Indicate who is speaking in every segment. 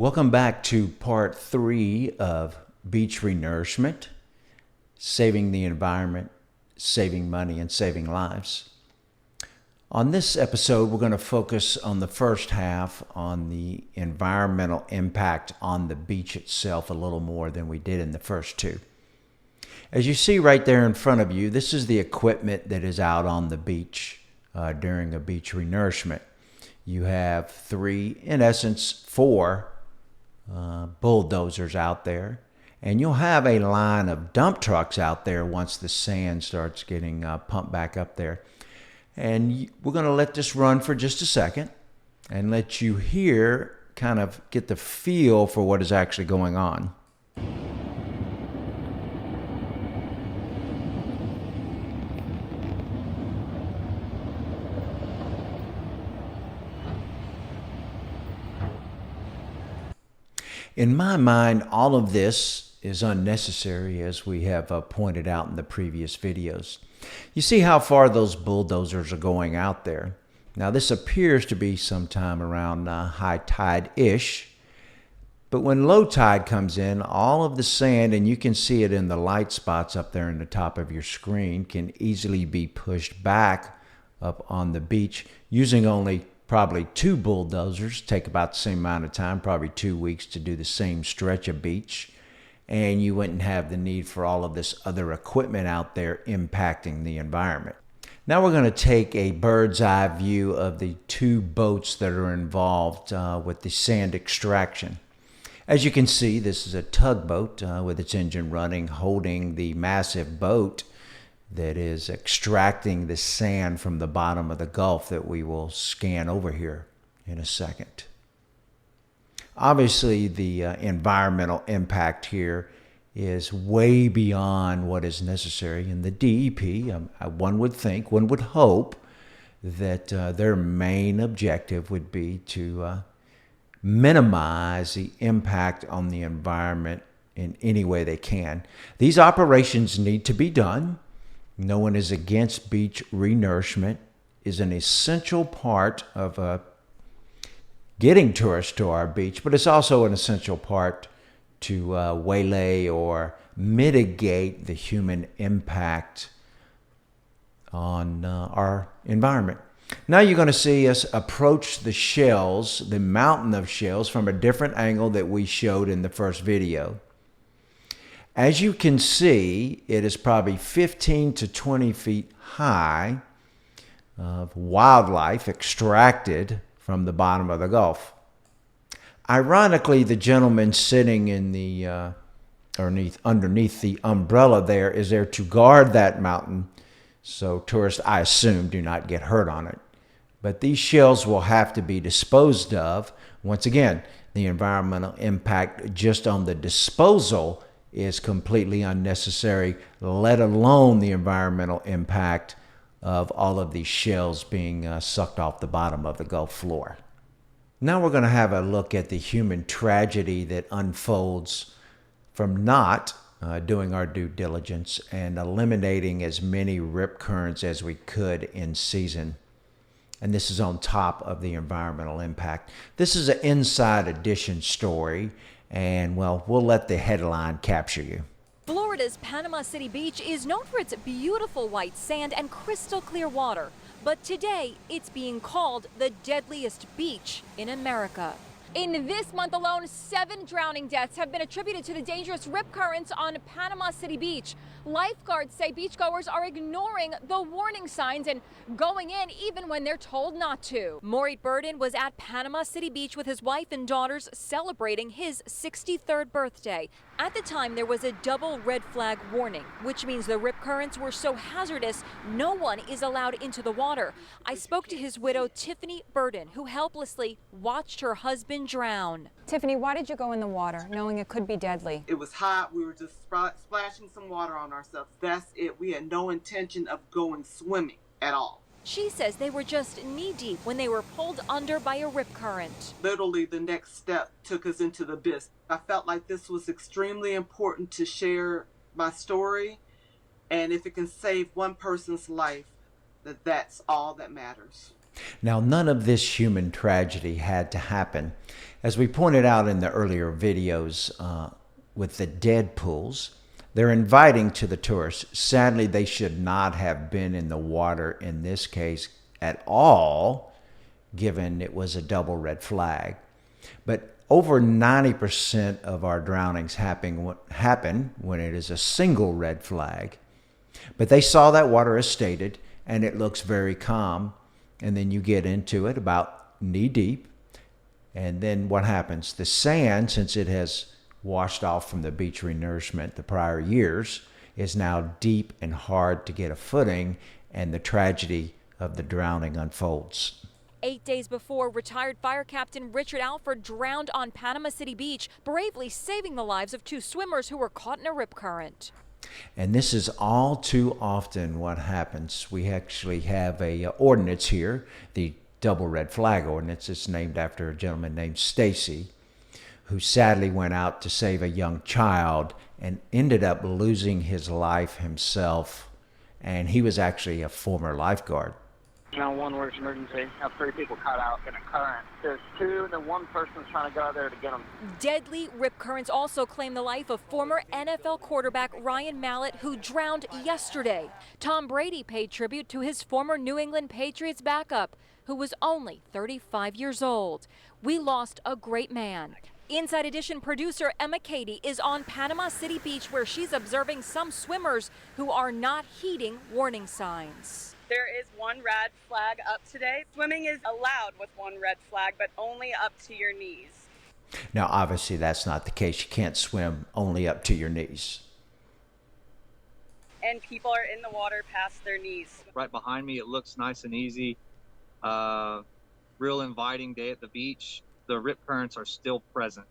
Speaker 1: Welcome back to part 3 of Beach Renourishment, saving the environment, saving money, and saving lives. On this episode, we're going to focus on the first half on the environmental impact on the beach itself a little more than we did in the first two. As you see right there in front of you, this is the equipment that is out on the beach during a beach renourishment. You have four bulldozers out there, and you'll have a line of dump trucks out there once the sand starts getting pumped back up there. And we're going to let this run for just a second and let you hear, kind of get the feel for what is actually going on. In my mind, all of this is unnecessary, as we have pointed out in the previous videos. You see how far those bulldozers are going out there. Now, this appears to be sometime around high tide-ish, but when low tide comes in, all of the sand, and you can see it in the light spots up there in the top of your screen, can easily be pushed back up on the beach using only probably 2 bulldozers. Take about the same amount of time, probably 2 weeks to do the same stretch of beach. And you wouldn't have the need for all of this other equipment out there impacting the environment. Now we're going to take a bird's eye view of the 2 boats that are involved with the sand extraction. As you can see, this is a tugboat with its engine running, holding the massive boat that is extracting the sand from the bottom of the Gulf that we will scan over here in a second. Obviously, the environmental impact here is way beyond what is necessary. And the DEP, one would hope that their main objective would be to minimize the impact on the environment in any way they can. These operations need to be done. No one is against beach renourishment. Is an essential part of getting tourists to our beach, but it's also an essential part to waylay or mitigate the human impact on our environment. Now you're going to see us approach the shells, the mountain of shells, from a different angle that we showed in the first video. As you can see, it is probably 15 to 20 feet high of wildlife extracted from the bottom of the Gulf. Ironically, the gentleman sitting in the underneath the umbrella there is there to guard that mountain, so tourists, I assume, do not get hurt on it. But these shells will have to be disposed of. Once again, the environmental impact just on the disposal is completely unnecessary, let alone the environmental impact of all of these shells being sucked off the bottom of the Gulf floor. Now we're going to have a look at the human tragedy that unfolds from not doing our due diligence and eliminating as many rip currents as we could in season. And this is on top of the environmental impact. This is an Inside Edition story, and well, we'll let the headline capture you.
Speaker 2: Florida's Panama City Beach is known for its beautiful white sand and crystal clear water, but today it's being called the deadliest beach in America. In this month alone, 7 drowning deaths have been attributed to the dangerous rip currents on Panama City Beach. Lifeguards say beachgoers are ignoring the warning signs and going in even when they're told not to. Maury Burden was at Panama City Beach with his wife and daughters celebrating his 63rd birthday. At the time, there was a double red flag warning, which means the rip currents were so hazardous, no one is allowed into the water. I spoke to his widow, Tiffany Burden, who helplessly watched her husband drown.
Speaker 3: Tiffany, why did you go in the water, knowing it could be deadly?
Speaker 4: It was hot. We were just splashing some water on ourselves. That's it. We had no intention of going swimming at all.
Speaker 2: She says they were just knee-deep when they were pulled under by a rip current.
Speaker 4: Literally, the next step took us into the abyss. I felt like this was extremely important to share my story, and if it can save one person's life, that's all that matters.
Speaker 1: Now, none of this human tragedy had to happen. As we pointed out in the earlier videos with the dead pools, they're inviting to the tourists. Sadly, they should not have been in the water in this case at all, given it was a double red flag. But over 90% of our drownings happen when it is a single red flag. But they saw that water as stated, and it looks very calm. And then you get into it about knee deep. And then what happens? The sand, since it has washed off from the beach renourishment the prior years, is now deep and hard to get a footing, and the tragedy of the drowning unfolds.
Speaker 2: 8 days before, retired fire captain Richard Alford drowned on Panama City Beach, bravely saving the lives of 2 swimmers who were caught in a rip current.
Speaker 1: And this is all too often what happens. We actually have a ordinance here, the double red flag ordinance. It's named after a gentleman named Stacy, who sadly went out to save a young child and ended up losing his life himself. And he was actually a former lifeguard.
Speaker 5: 911, where's emergency? Have 3 people caught out in a current. There's 2, and then 1 person's trying to go out there to get them.
Speaker 2: Deadly rip currents also claimed the life of former NFL quarterback Ryan Mallett, who drowned yesterday. Tom Brady paid tribute to his former New England Patriots backup, who was only 35 years old. We lost a great man. Inside Edition producer Emma Cady is on Panama City Beach, where she's observing some swimmers who are not heeding warning signs.
Speaker 6: There is 1 red flag up today. Swimming is allowed with 1 red flag, but only up to your knees.
Speaker 1: Now, obviously, that's not the case. You can't swim only up to your knees.
Speaker 6: And people are in the water past their knees.
Speaker 7: Right behind me, it looks nice and easy. Real inviting day at the beach. The rip currents are still present.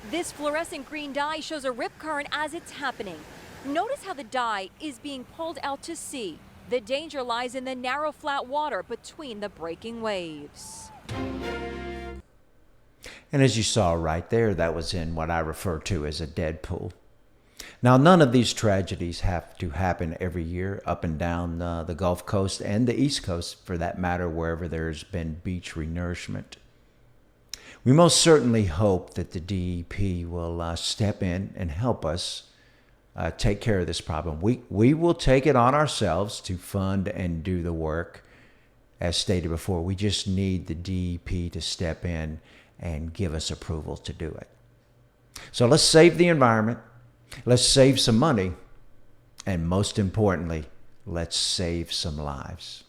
Speaker 2: This fluorescent green dye shows a rip current as it's happening. Notice how the dye is being pulled out to sea. The danger lies in the narrow, flat water between the breaking waves.
Speaker 1: And as you saw right there, that was in what I refer to as a dead pool. Now, none of these tragedies have to happen every year up and down the Gulf Coast and the East Coast, for that matter, wherever there's been beach renourishment. We most certainly hope that the DEP will step in and help us take care of this problem. We will take it on ourselves to fund and do the work. As stated before, we just need the DEP to step in and give us approval to do it. So let's save the environment, let's save some money, and most importantly, let's save some lives.